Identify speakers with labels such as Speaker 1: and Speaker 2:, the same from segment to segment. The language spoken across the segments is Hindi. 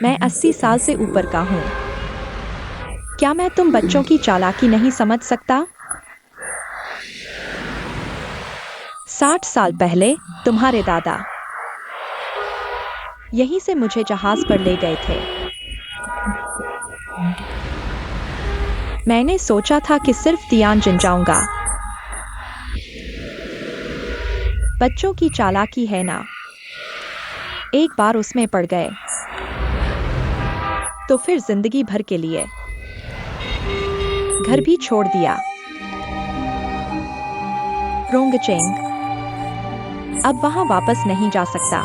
Speaker 1: मैं 80 साल से ऊपर का हूँ। क्या मैं तुम बच्चों की चालाकी नहीं समझ सकता? 60 साल पहले तुम्हारे दादा यहीं से मुझे जहाज पर ले गए थे। मैंने सोचा था कि सिर्फ तियानजिन जाऊंगा। बच्चों की चालाकी है ना, एक बार उसमें पड़ गए तो फिर जिंदगी भर के लिए घर भी छोड़ दिया। रोंगचेंग अब वहां वापस नहीं जा सकता।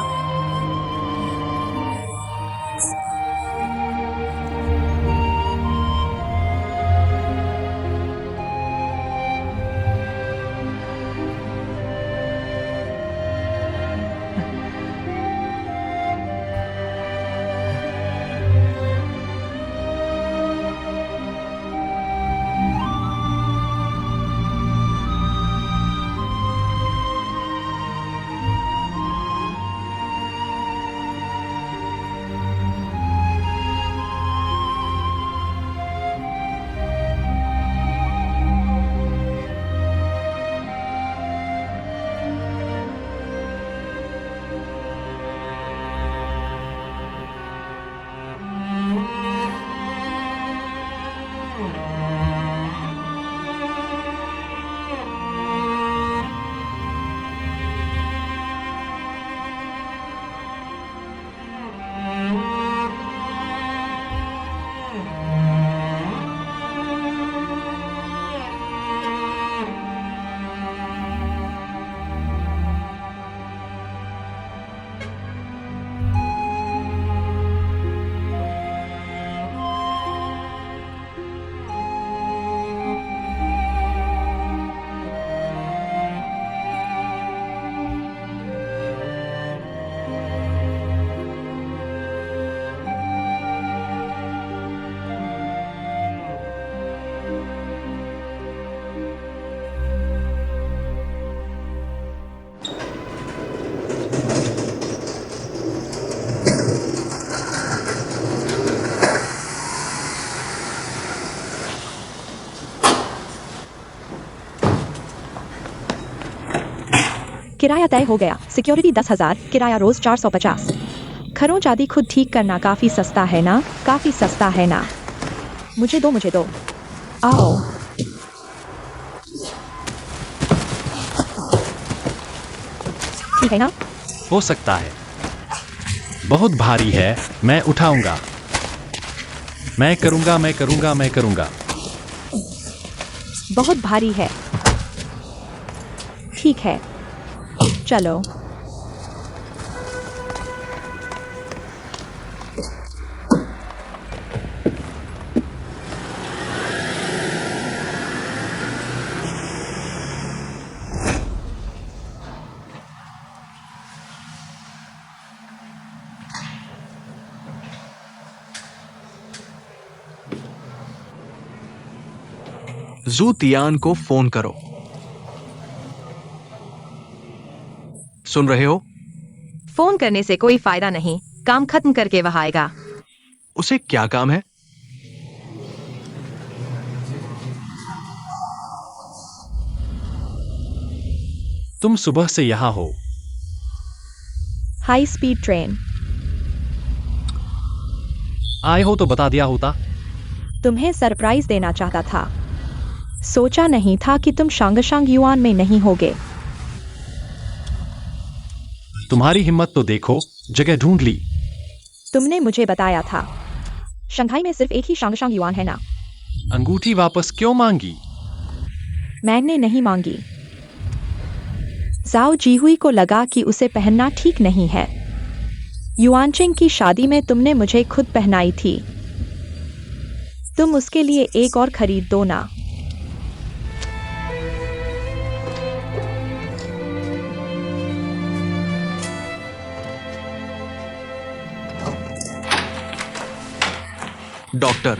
Speaker 1: किराया तय हो गया। सिक्योरिटी 10,000, किराया रोज 450। खरोंच आदि खुद ठीक करना काफी सस्ता है ना? काफी सस्ता है ना? मुझे दो। आओ। ठीक है ना?
Speaker 2: हो सकता है। बहुत भारी है, मैं उठाऊंगा। मैं करूंगा।
Speaker 1: बहुत भारी है। ठीक है, चलो।
Speaker 3: जू तियान को फोन करो। सुन रहे हो?
Speaker 1: फोन करने से कोई फायदा नहीं। काम खत्म करके वह आएगा।
Speaker 3: उसे क्या काम है?
Speaker 2: तुम सुबह से यहाँ हो।
Speaker 1: High speed train.
Speaker 2: आए हो तो बता दिया होता।
Speaker 1: तुम्हें सरप्राइज देना चाहता था। सोचा नहीं था कि तुम शांगशांग युआन में नहीं होगे।
Speaker 2: तुम्हारी हिम्मत तो देखो, जगह ढूंढ ली।
Speaker 1: तुमने मुझे बताया था शंघाई में सिर्फ एक ही शांगशांग युआन है ना?
Speaker 2: अंगूठी वापस क्यों मांगी?
Speaker 1: मैंने नहीं मांगी। जाओ जीहुई को लगा कि उसे पहनना ठीक नहीं है। युआनचिंग की शादी में तुमने मुझे खुद पहनाई थी। तुम उसके लिए एक और खरीद दो ना।
Speaker 3: डॉक्टर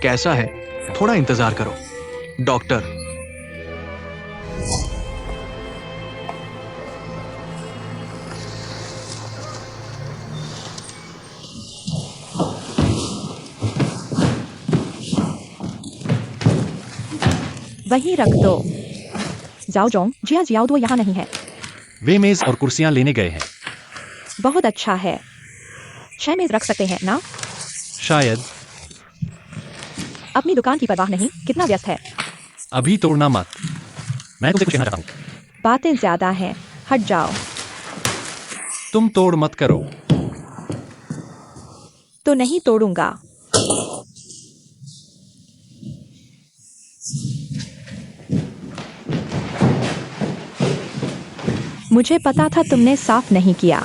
Speaker 3: कैसा है? थोड़ा इंतजार करो। डॉक्टर
Speaker 1: वहीं रख दो। जाओ जोंग, जिया जियाओ दो यहाँ नहीं है।
Speaker 2: वे मेज और कुर्सियां लेने गए हैं।
Speaker 1: बहुत अच्छा है। 6 मेज रख सकते हैं ना?
Speaker 2: शायद।
Speaker 1: अपनी दुकान की परवाह नहीं, कितना व्यस्त है।
Speaker 2: अभी तोड़ना मत। मैं तुमसे कुछ कहना चाहता हूँ।
Speaker 1: बातें ज्यादा हैं, हट जाओ।
Speaker 2: तुम तोड़ मत करो।
Speaker 1: तो नहीं तोड़ूंगा। मुझे पता था तुमने साफ नहीं किया।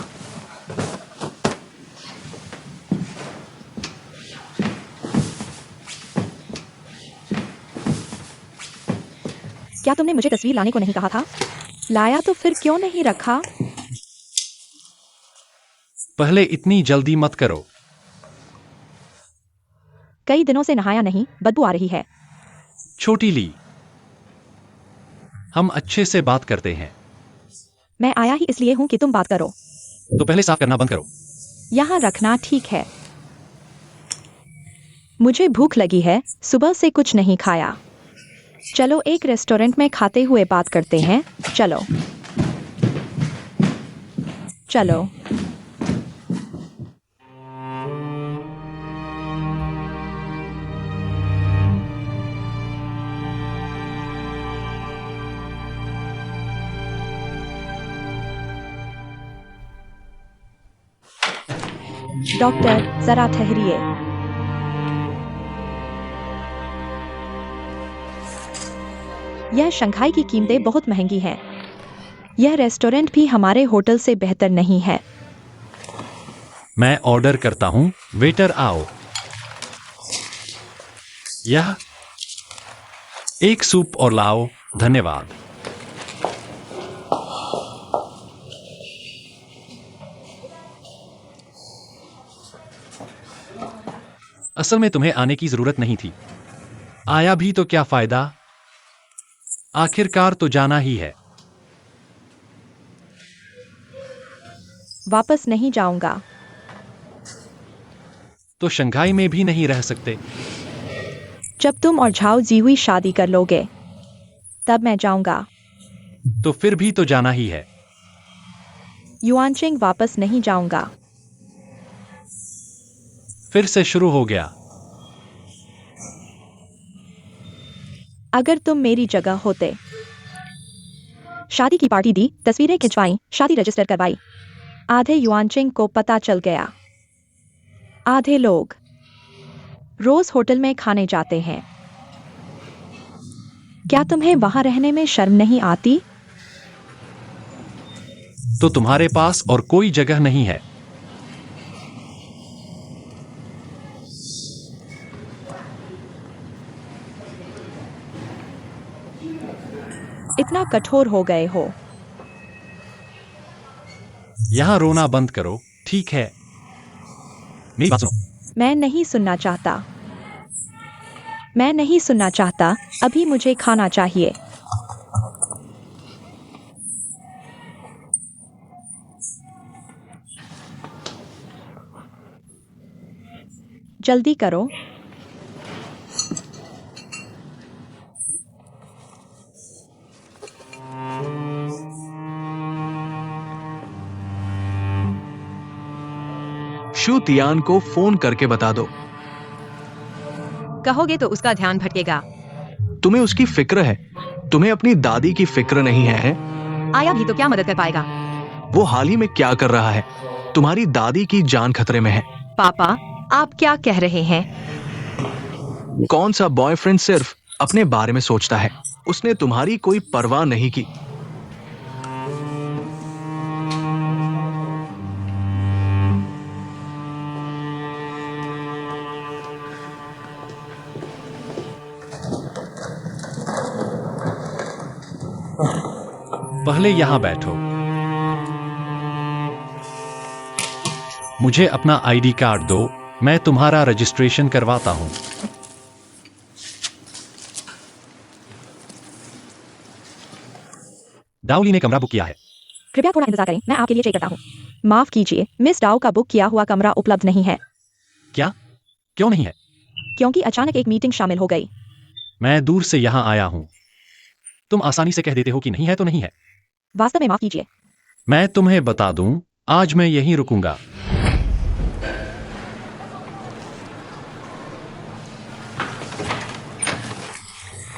Speaker 1: क्या तुमने मुझे तस्वीर लाने को नहीं कहा था? लाया तो फिर क्यों नहीं रखा?
Speaker 2: पहले इतनी जल्दी मत करो।
Speaker 1: कई दिनों से नहाया नहीं, बदबू आ रही है।
Speaker 2: छोटी ली, हम अच्छे से बात करते हैं।
Speaker 1: मैं आया ही इसलिए हूं कि तुम बात करो।
Speaker 2: तो पहले साफ करना बंद करो।
Speaker 1: यहाँ रखना ठीक है। मुझे भूख लगी है, सुबह से कुछ नहीं खाया। चलो एक रेस्टोरेंट में खाते हुए बात करते हैं। चलो चलो। डॉक्टर जरा ठहरिए। यह शंघाई की कीमतें बहुत महंगी हैं। यह रेस्टोरेंट भी हमारे होटल से बेहतर नहीं है।
Speaker 2: मैं ऑर्डर करता हूं। वेटर आओ। यह एक सूप और लाओ। धन्यवाद। असल में तुम्हें आने की जरूरत नहीं थी। आया भी तो क्या फायदा, आखिरकार तो जाना ही है।
Speaker 1: वापस नहीं जाऊंगा।
Speaker 2: तो शंघाई में भी नहीं रह सकते।
Speaker 1: जब तुम और झाओ जीहुई शादी कर लोगे तब मैं जाऊंगा।
Speaker 2: तो फिर भी तो जाना ही है।
Speaker 1: युआनचिंग वापस नहीं जाऊंगा।
Speaker 2: फिर से शुरू हो गया।
Speaker 1: अगर तुम मेरी जगह होते। शादी की पार्टी दी, तस्वीरें खिंचवाई, शादी रजिस्टर करवाई। आधे युआनचिंग को पता चल गया। आधे लोग रोज होटल में खाने जाते हैं। क्या तुम्हें वहां रहने में शर्म नहीं आती?
Speaker 2: तो तुम्हारे पास और कोई जगह नहीं है।
Speaker 1: इतना कठोर हो गए हो।
Speaker 2: यहां रोना बंद करो, ठीक है? मेरी बात सुनो।
Speaker 1: मैं नहीं सुनना चाहता। मैं नहीं सुनना चाहता। अभी मुझे खाना चाहिए। जल्दी करो।
Speaker 3: शू तियान को फोन करके बता दो।
Speaker 4: कहोगे तो उसका ध्यान भटकेगा।
Speaker 3: तुम्हें उसकी फिक्र है, तुम्हें अपनी दादी की फिक्र नहीं है?
Speaker 4: आया भी तो क्या मदद कर पाएगा?
Speaker 3: वो हाल ही में क्या कर रहा है? तुम्हारी दादी की जान खतरे में है।
Speaker 4: पापा, आप क्या कह रहे हैं?
Speaker 3: कौन सा बॉयफ्रेंड सिर्फ अपने बारे में सोचता है? उसने तुम्हारी कोई परवाह नहीं की।
Speaker 2: पहले यहां बैठो। मुझे अपना आईडी कार्ड दो, मैं तुम्हारा रजिस्ट्रेशन करवाता हूं। डाउली ने कमरा बुक किया है।
Speaker 1: कृपया थोड़ा इंतजार करें, मैं आपके लिए चेक करता हूँ। माफ कीजिए, मिस डाओ का बुक किया हुआ कमरा उपलब्ध नहीं है।
Speaker 2: क्या? क्यों नहीं है?
Speaker 1: क्योंकि अचानक एक मीटिंग शामिल हो गई।
Speaker 2: मैं दूर से यहां आया हूं। तुम आसानी से कह देते हो कि नहीं है तो नहीं है।
Speaker 1: वास्तव में माफ कीजिए।
Speaker 2: मैं तुम्हें बता दूं, आज मैं यहीं रुकूंगा।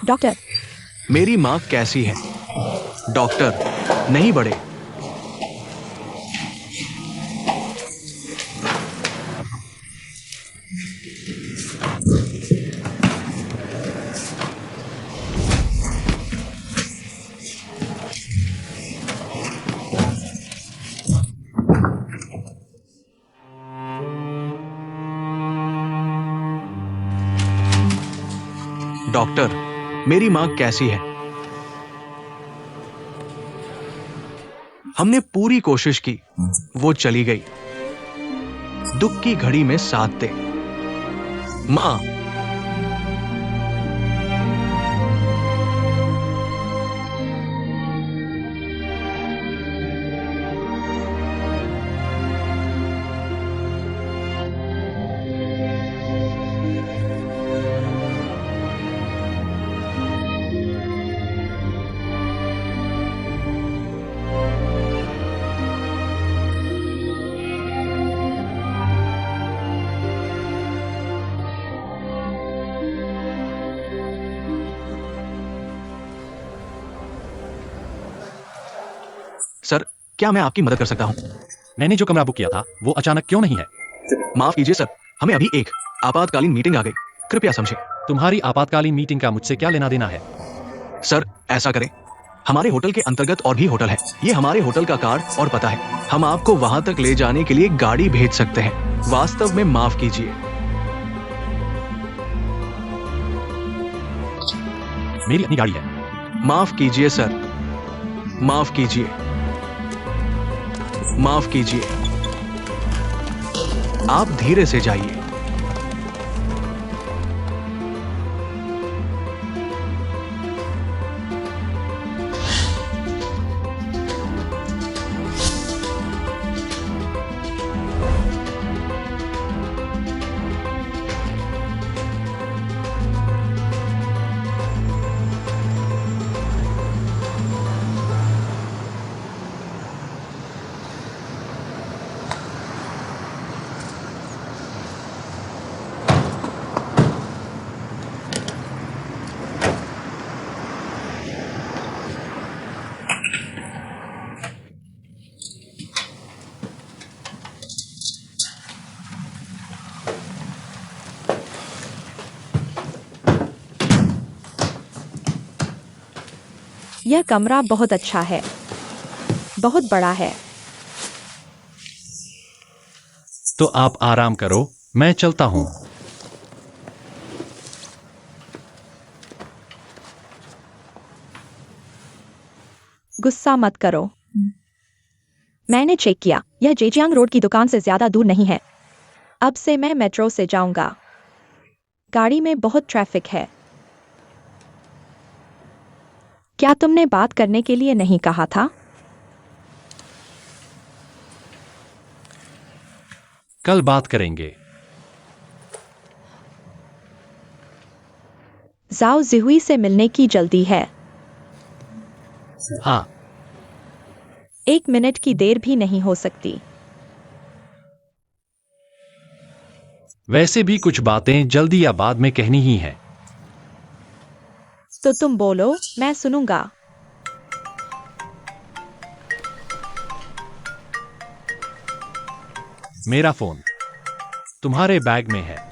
Speaker 1: डॉक्टर,
Speaker 3: मेरी माँ कैसी है? डॉक्टर, नहीं बड़े। डॉक्टर, मेरी माँ कैसी है? हमने पूरी कोशिश की, वो चली गई। दुख की घड़ी में साथ दे। माँ, सर, क्या मैं आपकी मदद कर सकता हूँ?
Speaker 2: मैंने जो कमरा बुक किया था वो अचानक क्यों नहीं है?
Speaker 3: माफ कीजिए सर, हमें अभी एक आपातकालीन मीटिंग आ गई। कृपया समझें।
Speaker 2: तुम्हारी आपातकालीन मीटिंग का मुझसे क्या लेना देना है?
Speaker 3: सर, ऐसा करें, हमारे होटल के अंतर्गत और भी होटल है। ये हमारे होटल का कार्ड और पता है। हम आपको वहां तक ले जाने के लिए गाड़ी भेज सकते हैं। वास्तव में माफ कीजिए।
Speaker 2: मेरी अपनी गाड़ी है।
Speaker 3: माफ कीजिए सर, माफ कीजिए, माफ कीजिए। आप धीरे से जाइए।
Speaker 1: यह कमरा बहुत अच्छा है, बहुत बड़ा है।
Speaker 2: तो आप आराम करो, मैं चलता हूं।
Speaker 1: गुस्सा मत करो। मैंने चेक किया, यह जेजियांग रोड की दुकान से ज्यादा दूर नहीं है। अब से मैं मेट्रो से जाऊंगा। गाड़ी में बहुत ट्रैफिक है। क्या तुमने बात करने के लिए नहीं कहा था?
Speaker 2: कल बात करेंगे।
Speaker 1: जाओ जिहुई से मिलने की जल्दी है।
Speaker 2: हाँ।
Speaker 1: 1 मिनट की देर भी नहीं हो सकती।
Speaker 2: वैसे भी कुछ बातें जल्दी या बाद में कहनी ही है।
Speaker 1: तो तुम बोलो, मैं सुनूंगा।
Speaker 2: मेरा फोन तुम्हारे बैग में है।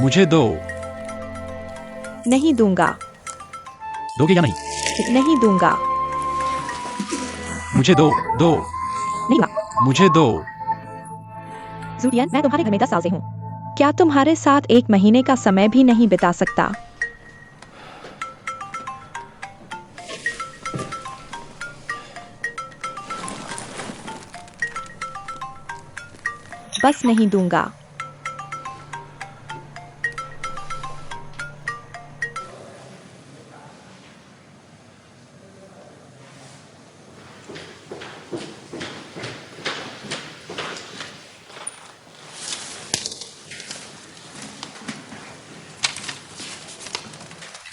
Speaker 2: मुझे दो।
Speaker 1: नहीं दूंगा।
Speaker 2: दोगे या नहीं?
Speaker 1: नहीं दूंगा।
Speaker 2: मुझे दो। दो।
Speaker 1: नहीं दूंगा।
Speaker 2: मुझे दो।
Speaker 1: जूलियन, मैं तुम्हारे घर में 10 साल से हूँ। क्या तुम्हारे साथ 1 महीने का समय भी नहीं बिता सकता? बस नहीं दूंगा।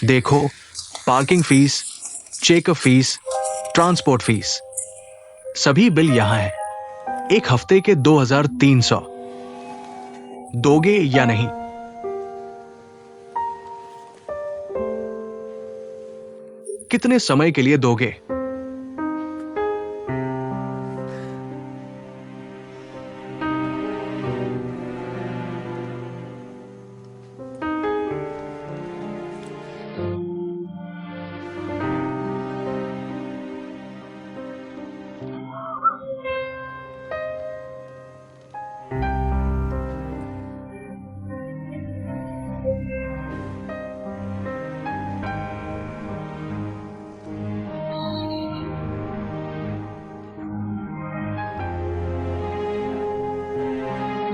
Speaker 3: देखो, parking fees, checkup fees, transport fees, सभी बिल यहां हैं। एक हफ्ते के 2300। दोगे या नहीं? कितने समय के लिए दोगे?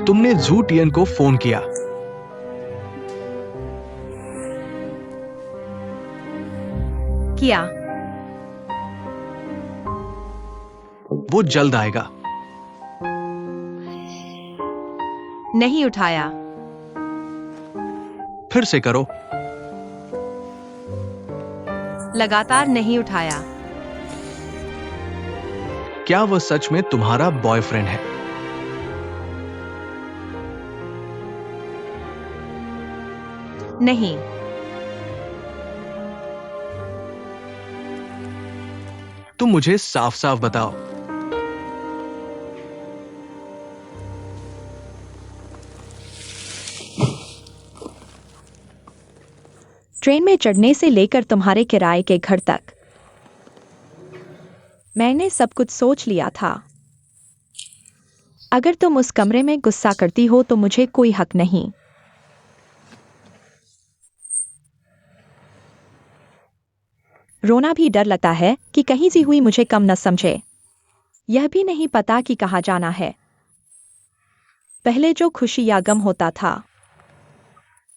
Speaker 3: तुमने जू टियन को फोन किया?
Speaker 4: किया।
Speaker 3: वो जल्द आएगा।
Speaker 4: नहीं उठाया।
Speaker 3: फिर से करो।
Speaker 4: लगातार नहीं उठाया।
Speaker 3: क्या वह सच में तुम्हारा बॉयफ्रेंड है?
Speaker 4: नहीं।
Speaker 3: तुम मुझे साफ साफ बताओ।
Speaker 1: ट्रेन में चढ़ने से लेकर तुम्हारे किराए के घर तक मैंने सब कुछ सोच लिया था। अगर तुम उस कमरे में गुस्सा करती हो तो मुझे कोई हक नहीं। रोना भी डर लगता है कि कहीं सी हुई मुझे कम न समझे। यह भी नहीं पता कि कहाँ जाना है। पहले जो खुशी या गम होता था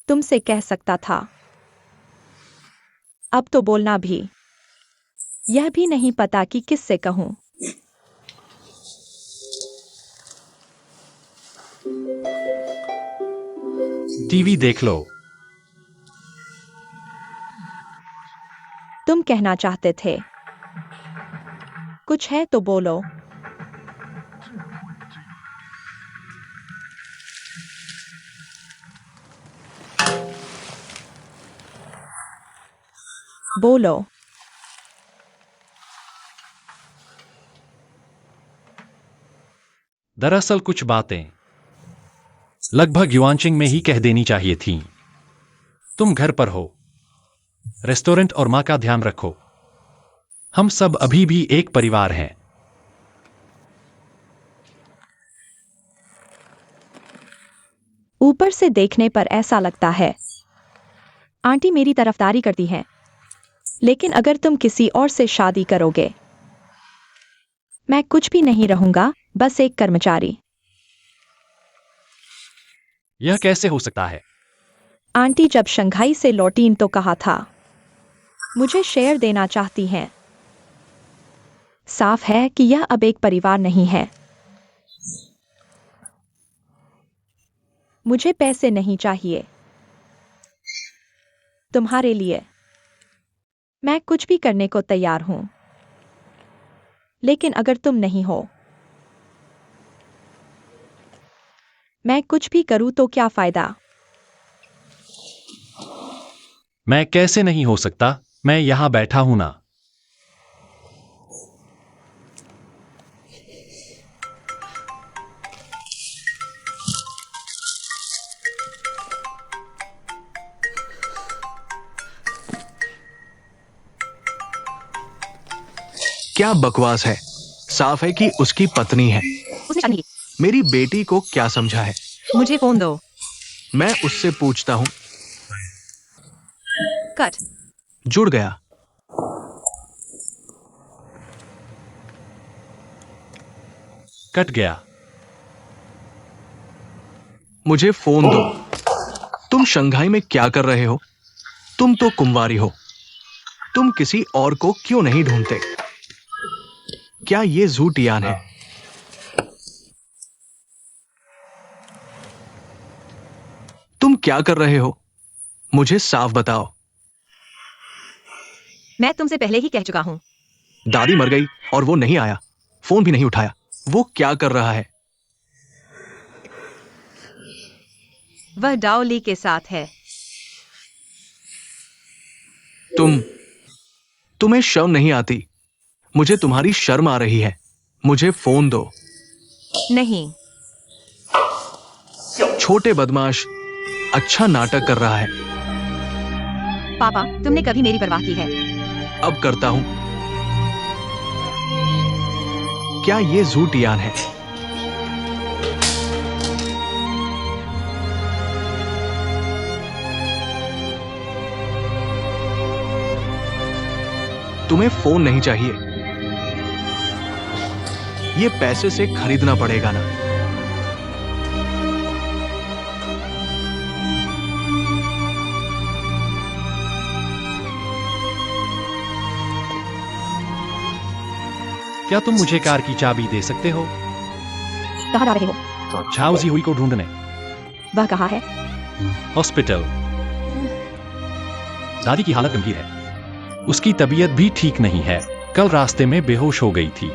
Speaker 1: तुमसे कह सकता था, अब तो बोलना भी। यह भी नहीं पता कि किससे कहूं।
Speaker 2: टीवी देख लो।
Speaker 1: तुम कहना चाहते थे, कुछ है तो बोलो। बोलो।
Speaker 2: दरअसल कुछ बातें लगभग युआनचिंग में ही कह देनी चाहिए थी। तुम घर पर हो। रेस्टोरेंट और मां का ध्यान रखो। हम सब अभी भी एक परिवार हैं।
Speaker 1: ऊपर से देखने पर ऐसा लगता है आंटी मेरी तरफदारी करती हैं, लेकिन अगर तुम किसी और से शादी करोगे मैं कुछ भी नहीं रहूंगा, बस एक कर्मचारी।
Speaker 2: यह कैसे हो सकता है?
Speaker 1: आंटी जब शंघाई से लौटीं तो कहा था मुझे शेयर देना चाहती हैं। साफ है कि यह अब एक परिवार नहीं है। मुझे पैसे नहीं चाहिए। तुम्हारे लिए मैं कुछ भी करने को तैयार हूं, लेकिन अगर तुम नहीं हो, मैं कुछ भी करूं तो क्या फायदा?
Speaker 2: मैं कैसे नहीं हो सकता? मैं यहां बैठा हूं ना।
Speaker 3: क्या बकवास है। साफ है कि उसकी पत्नी है।
Speaker 4: उसने शादी की।
Speaker 3: मेरी बेटी को क्या समझा है?
Speaker 4: मुझे फोन दो।
Speaker 3: मैं उससे पूछता हूं।
Speaker 4: कट।
Speaker 3: जुड़ गया।
Speaker 2: कट गया।
Speaker 3: मुझे फोन दो। तुम शंघाई में क्या कर रहे हो? तुम तो कुंवारी हो। तुम किसी और को क्यों नहीं ढूंढते? क्या ये जू टियान है? तुम क्या कर रहे हो? मुझे साफ बताओ।
Speaker 4: मैं तुमसे पहले ही कह चुका हूं।
Speaker 3: दादी मर गई और वो नहीं आया, फोन भी नहीं उठाया। वो क्या कर रहा है?
Speaker 4: वह डाओली के साथ है।
Speaker 3: तुम्हें शर्म नहीं आती? मुझे तुम्हारी शर्म आ रही है। मुझे फोन दो।
Speaker 4: नहीं।
Speaker 3: छोटे बदमाश, अच्छा नाटक कर रहा है।
Speaker 4: पापा, तुमने कभी मेरी परवाह की है?
Speaker 3: अब करता हूं। क्या ये जू टियान है? तुम्हें फोन नहीं चाहिए। ये पैसे से खरीदना पड़ेगा ना।
Speaker 2: क्या तुम मुझे कार की चाबी दे सकते हो?
Speaker 1: कहाँ जा रहे हो?
Speaker 2: झाओ जिहुई को ढूंढने।
Speaker 1: वह कहाँ है?
Speaker 2: हॉस्पिटल। दादी की हालत गंभीर है। उसकी तबीयत भी ठीक नहीं है। कल रास्ते में बेहोश हो गई थी।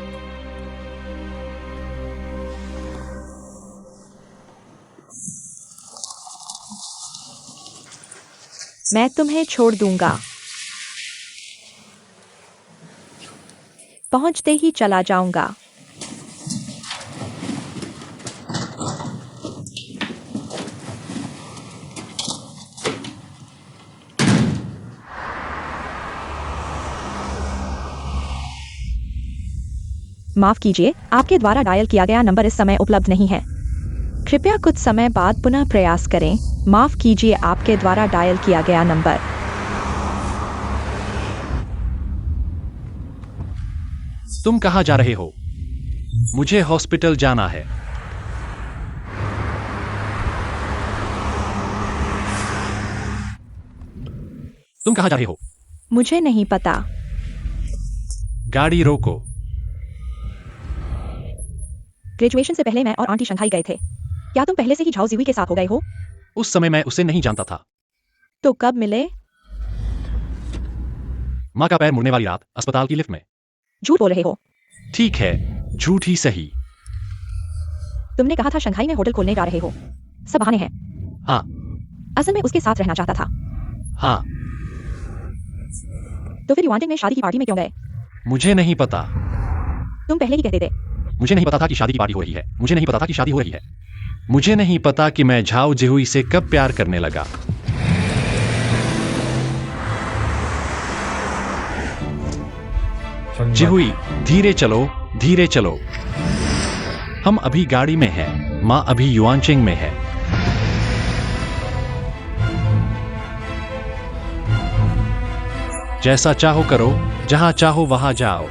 Speaker 1: मैं तुम्हें छोड़ दूंगा। पहुंचते ही चला जाऊंगा। माफ कीजिए, आपके द्वारा डायल किया गया नंबर इस समय उपलब्ध नहीं है। कृपया कुछ समय बाद पुनः प्रयास करें। माफ कीजिए, आपके द्वारा डायल किया गया नंबर।
Speaker 2: तुम कहाँ जा रहे हो? मुझे हॉस्पिटल जाना है। तुम कहाँ जा रहे हो?
Speaker 1: मुझे नहीं पता।
Speaker 2: गाड़ी रोको।
Speaker 1: ग्रेजुएशन से पहले मैं और आंटी शंघाई गए थे। क्या तुम पहले से ही झाओ जिहुई के साथ हो गए हो?
Speaker 2: उस समय मैं उसे नहीं जानता था।
Speaker 1: तो कब मिले?
Speaker 2: माँ का पैर मुड़ने वाली रात, अस्पताल की लिफ्ट में।
Speaker 1: झूठ बोल रहे हो।
Speaker 2: ठीक है, झूठ ही सही।
Speaker 1: तुमने कहा था शंघाई में होटल खोलने जा रहे हो। सब बहाने हैं।
Speaker 2: हाँ।
Speaker 1: असल में उसके साथ रहना चाहता था।
Speaker 2: हाँ।
Speaker 1: तो फिर युवांटिंग में शादी की पार्टी में क्यों गए?
Speaker 2: मुझे नहीं पता।
Speaker 1: तुम पहले ही कहते थे।
Speaker 2: मुझे नहीं पता था कि शादी की पार्टी हो रही है। मुझे नहीं पता था कि शादी हो रही है। मुझे नहीं पता कि मैं झाओ जिहुई से कब प्यार करने लगा। जिहुई, धीरे चलो, धीरे चलो। हम अभी गाड़ी में हैं। माँ अभी युआनचिंग में है। जैसा चाहो करो, जहां चाहो वहां जाओ।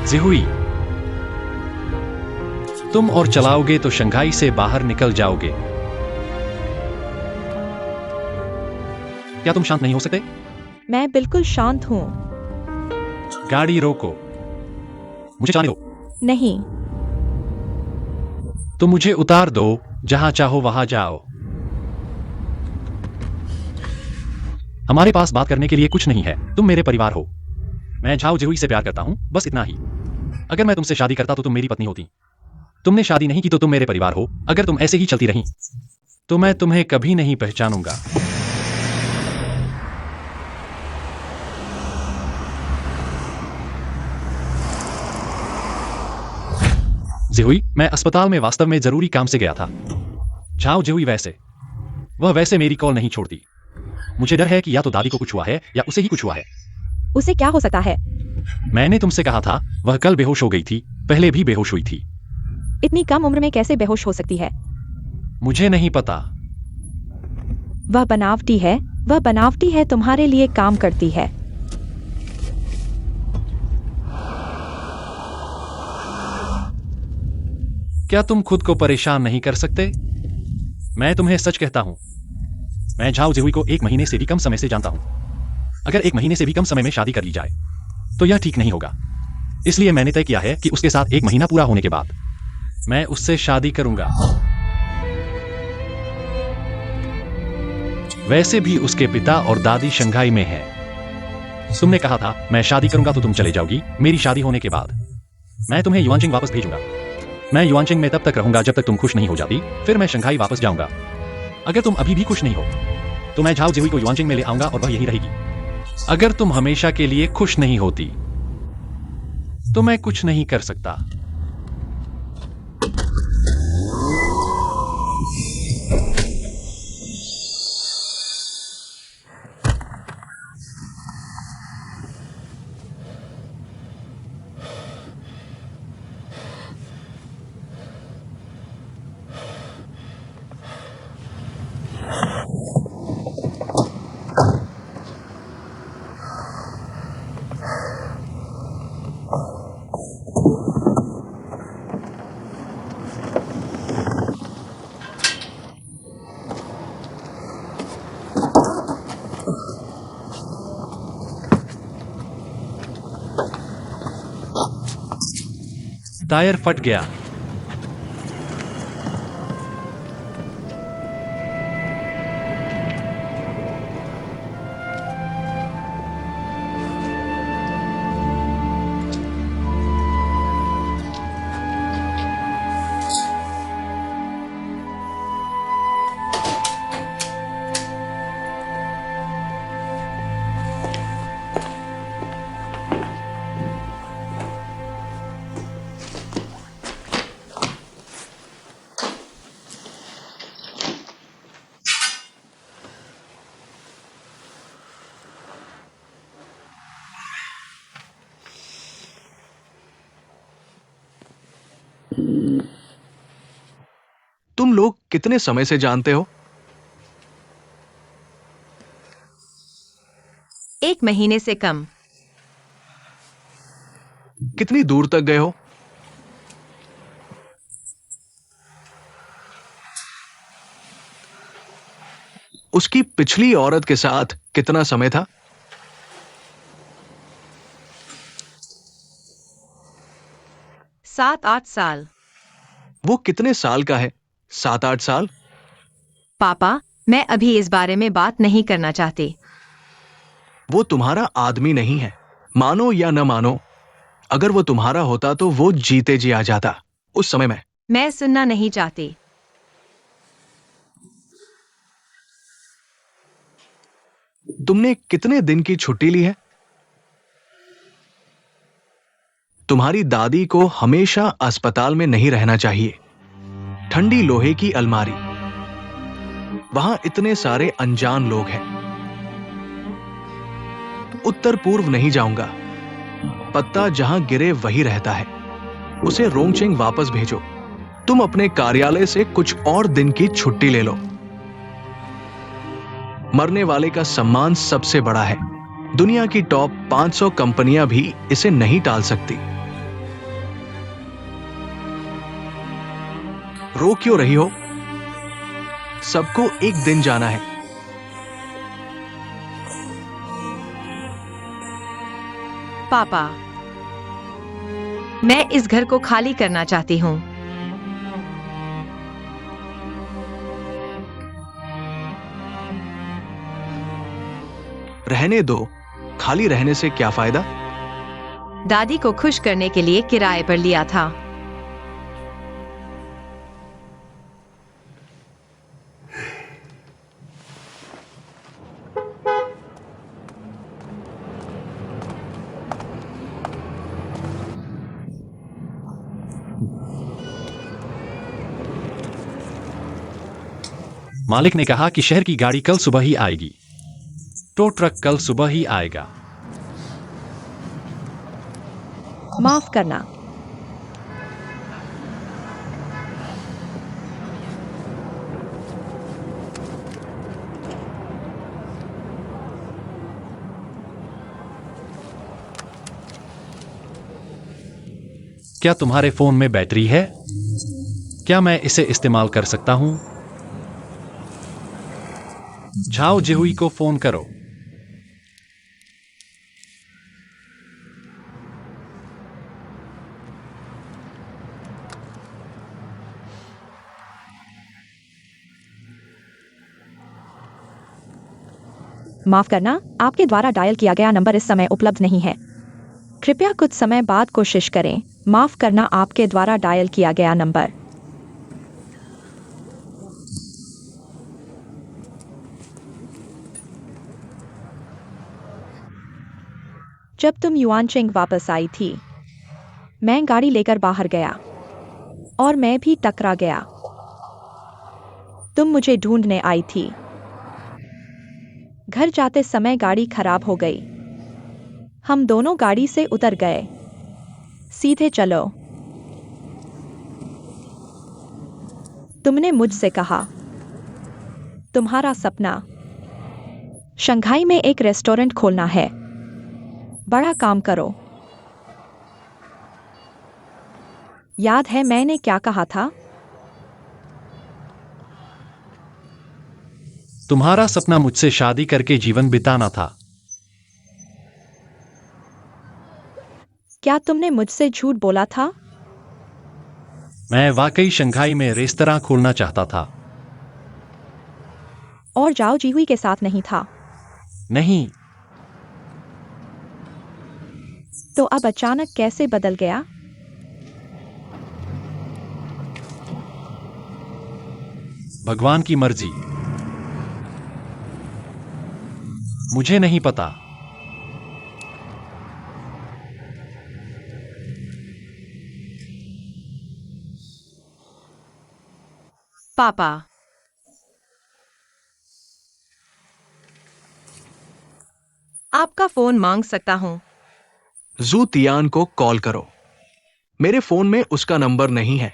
Speaker 2: जिहुई, तुम और चलाओगे तो शंघाई से बाहर निकल जाओगे। क्या तुम शांत नहीं हो सकते?
Speaker 1: मैं बिल्कुल शांत हूँ।
Speaker 2: गाड़ी रोको, मुझे जाने दो।
Speaker 1: नहीं,
Speaker 2: तो मुझे उतार दो, जहां चाहो वहां जाओ। हमारे पास बात करने के लिए कुछ नहीं है, तुम मेरे परिवार हो। मैं झाओ जिहुई से प्यार करता हूं, बस इतना ही। अगर मैं तुमसे शादी करता तो तुम मेरी पत्नी होती। तुमने शादी नहीं की तो तुम मेरे परिवार हो। अगर तुम ऐसे ही चलती रही तो मैं तुम्हें कभी नहीं पहचानूंगा। जिहुई, मैं अस्पताल में वास्तव में जरूरी काम से गया था। झाओ जिहुई वह वैसे मेरी कॉल नहीं छोड़ती। मुझे डर है कि या तो दादी को कुछ हुआ है या उसे ही कुछ हुआ है।
Speaker 1: उसे क्या हो सकता है?
Speaker 2: मैंने तुमसे कहा था, वह कल बेहोश हो गई थी, पहले भी बेहोश हुई थी।
Speaker 1: इतनी कम उम्र में कैसे बेहोश हो सकती है?
Speaker 2: मुझे नहीं पता।
Speaker 1: वह बनावटी है, वह बनावटी है, तुम्हारे लिए काम करती है।
Speaker 2: क्या तुम खुद को परेशान नहीं कर सकते? मैं तुम्हें सच कहता हूं, मैं झाओ जिहुई को 1 महीने से भी कम समय से जानता हूं। अगर 1 महीने से भी कम समय में शादी कर ली जाए तो यह ठीक नहीं होगा। इसलिए मैंने तय किया है कि उसके साथ 1 महीना पूरा होने के बाद मैं उससे शादी करूंगा। वैसे भी उसके पिता और दादी शंघाई में हैं। तुमने कहा था मैं शादी करूंगा तो तुम चले जाओगी। मेरी शादी होने के बाद मैं तुम्हें युआनचिंग वापस भेजूंगा। मैं युआनचिंग में तब तक रहूंगा जब तक तुम खुश नहीं हो जाती, फिर मैं शंघाई वापस जाऊंगा। अगर तुम अभी भी खुश नहीं हो तो मैं झाओ जिहुई को युआनचिंग में ले आऊंगा और वह यहीं रहेगी। अगर तुम हमेशा के लिए खुश नहीं होती तो मैं कुछ नहीं कर सकता। टायर फट गया।
Speaker 3: तुम लोग कितने समय से जानते हो?
Speaker 4: 1 महीने से कम।
Speaker 3: कितनी दूर तक गए हो? उसकी पिछली औरत के साथ कितना समय था?
Speaker 4: 7-8 साल।
Speaker 3: वो कितने साल का है? 7-8 साल?
Speaker 4: पापा, मैं अभी इस बारे में बात नहीं करना चाहती।
Speaker 3: वो तुम्हारा आदमी नहीं है, मानो या न मानो। अगर वो तुम्हारा होता तो वो जीते जी आ जाता उस समय में।
Speaker 4: मैं सुनना नहीं चाहती।
Speaker 3: तुमने कितने दिन की छुट्टी ली है? तुम्हारी दादी को हमेशा अस्पताल में नहीं रहना चाहिए। ठंडी लोहे की अलमारी, वहां इतने सारे अनजान लोग हैं। उत्तर पूर्व नहीं जाऊंगा। पत्ता जहां गिरे वही रहता है। उसे रोंगचिंग वापस भेजो। तुम अपने कार्यालय से कुछ और दिन की छुट्टी ले लो। मरने वाले का सम्मान सबसे बड़ा है। दुनिया की टॉप 500 कंपनियां भी इसे नहीं टाल सकती। रो क्यों रही हो? सबको एक दिन जाना है।
Speaker 4: पापा, मैं इस घर को खाली करना चाहती हूँ।
Speaker 3: रहने दो, खाली रहने से क्या फायदा?
Speaker 4: दादी को खुश करने के लिए किराए पर लिया था।
Speaker 2: मालिक ने कहा कि शहर की गाड़ी कल सुबह ही आएगी। टो ट्रक कल सुबह ही आएगा।
Speaker 1: माफ करना।
Speaker 2: क्या तुम्हारे फोन में बैटरी है? क्या मैं इसे इस्तेमाल कर सकता हूं? झाओ जिहुई को फोन करो।
Speaker 1: माफ करना, आपके द्वारा डायल किया गया नंबर इस समय उपलब्ध नहीं है। कृपया कुछ समय बाद कोशिश करें। माफ करना, आपके द्वारा डायल किया गया नंबर। जब तुम युआनचिंग वापस आई थी, मैं गाड़ी लेकर बाहर गया और मैं भी टकरा गया। तुम मुझे ढूंढने आई थी। घर जाते समय गाड़ी खराब हो गई। हम दोनों गाड़ी से उतर गए। सीधे चलो। तुमने मुझसे कहा, तुम्हारा सपना शंघाई में एक रेस्टोरेंट खोलना है। बड़ा काम करो। याद है मैंने क्या कहा था?
Speaker 2: तुम्हारा सपना मुझसे शादी करके जीवन बिताना था।
Speaker 1: क्या तुमने मुझसे झूठ बोला था?
Speaker 2: मैं वाकई शंघाई में रेस्तरां खोलना चाहता था।
Speaker 1: और जाओ जीहुई के साथ नहीं था?
Speaker 2: नहीं।
Speaker 1: तो अब अचानक कैसे बदल गया?
Speaker 2: भगवान की मर्जी। मुझे नहीं पता।
Speaker 4: पापा, आपका फोन मांग सकता हूँ?
Speaker 3: जू तियान को कॉल करो। मेरे फोन में उसका नंबर नहीं है।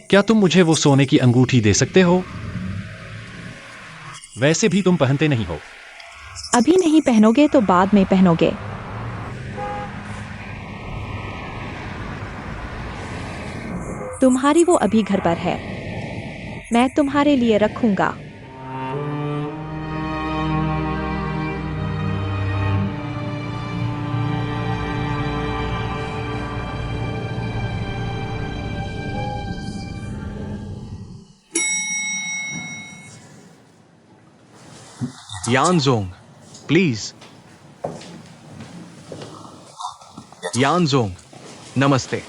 Speaker 2: क्या तुम मुझे वो सोने की अंगूठी दे सकते हो? वैसे भी तुम पहनते नहीं हो।
Speaker 1: अभी नहीं पहनोगे तो बाद में पहनोगे। तुम्हारी वो अभी घर पर है। मैं तुम्हारे लिए रखूंगा।
Speaker 3: यानजोंग, प्लीज। यानजोंग, नमस्ते।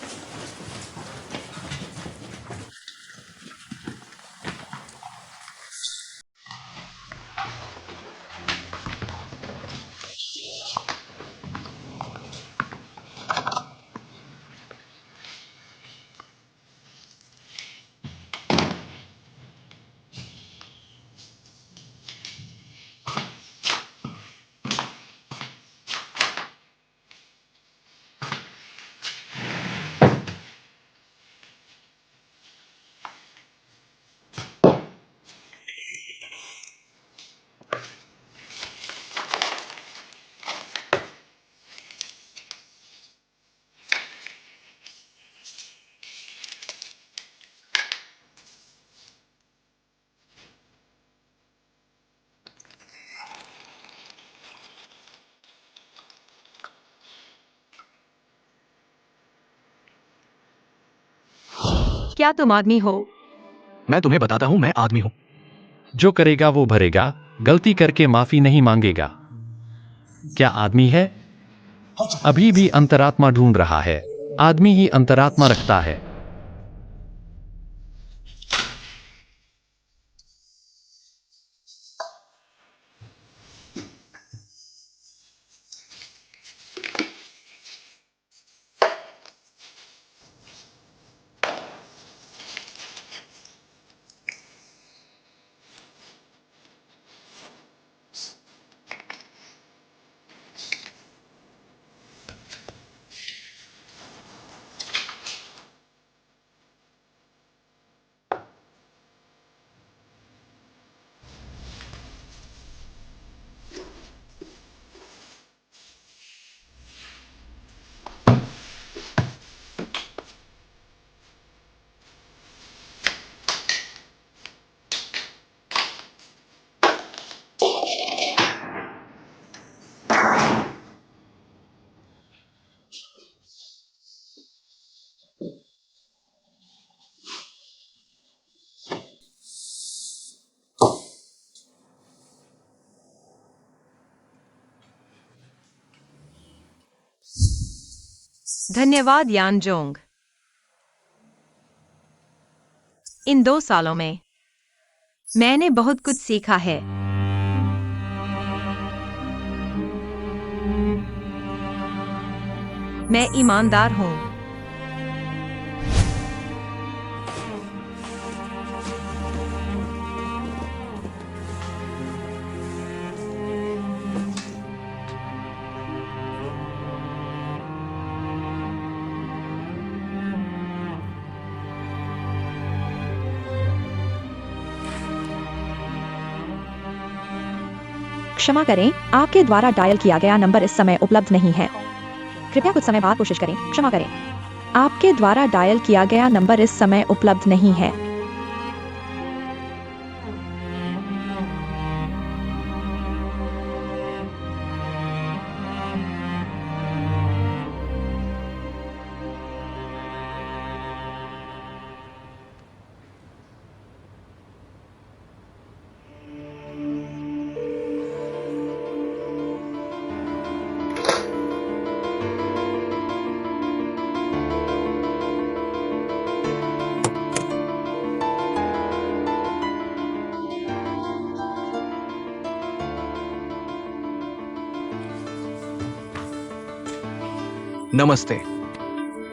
Speaker 4: क्या तुम आदमी हो?
Speaker 3: मैं तुम्हें बताता हूं, मैं आदमी हूं।
Speaker 2: जो करेगा वो भरेगा, गलती करके माफी नहीं मांगेगा। क्या आदमी है? अभी भी अंतरात्मा ढूंढ रहा है। आदमी ही अंतरात्मा रखता है।
Speaker 4: धन्यवाद यान जोंग। इन 2 सालों में मैंने बहुत कुछ सीखा है। मैं ईमानदार हूँ।
Speaker 1: क्षमा करें, आपके द्वारा डायल किया गया नंबर इस समय उपलब्ध नहीं है। कृपया कुछ समय बाद कोशिश करें। क्षमा करें, आपके द्वारा डायल किया गया नंबर इस समय उपलब्ध नहीं है।
Speaker 3: नमस्ते,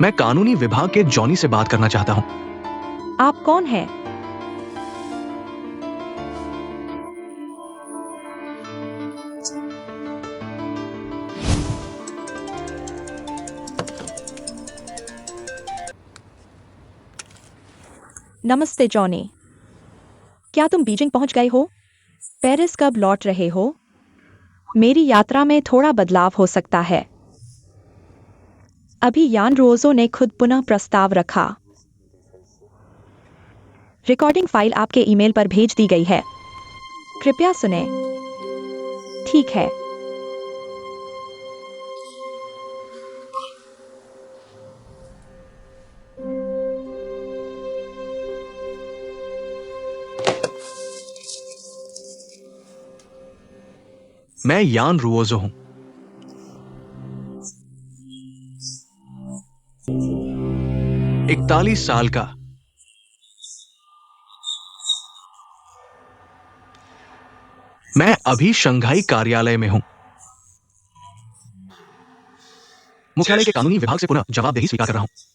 Speaker 3: मैं कानूनी विभाग के जॉनी से बात करना चाहता हूं।
Speaker 1: आप कौन हैं? नमस्ते जॉनी, क्या तुम बीजिंग पहुंच गए हो? पेरिस कब लौट रहे हो? मेरी यात्रा में थोड़ा बदलाव हो सकता है। अभी यान रोजो ने खुद पुनः प्रस्ताव रखा। रिकॉर्डिंग फाइल आपके ईमेल पर भेज दी गई है। कृपया सुने। ठीक है।
Speaker 3: मैं यान रुओजो हूं। इकतालीस साल का। मैं अभी शंघाई कार्यालय में हूं। मुख्यालय के कानूनी विभाग से पुनः जवाबदेही स्वीकार कर रहा हूं।